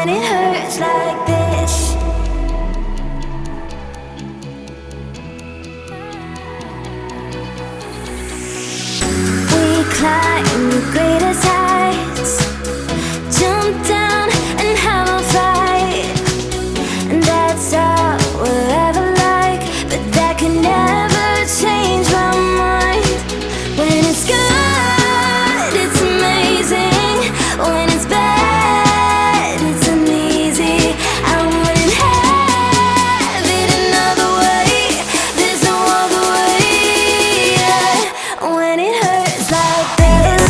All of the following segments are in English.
when it hurts like this. We climb the greatest heights, jump down and have a fight, and that's all we'll ever like. But that can never change my mind. When it's good, it's amazing. When it's bad, it's uneasy. I wouldn't have it another way. There's no other way. When it hurts like this,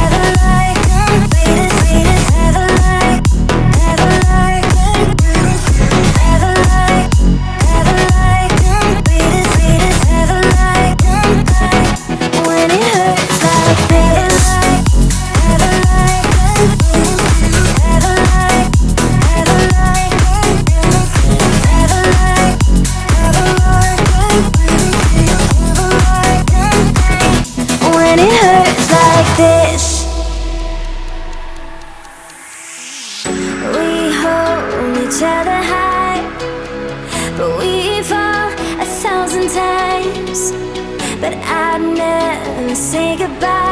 ever like, ever like, ever like, ever like, ever like, ever like, when it hurts like this, ever like, ever like, ever like, ever like, ever like, when it hurts like this. We hold each other high, but we fall 1,000 times. But I'd never say goodbye.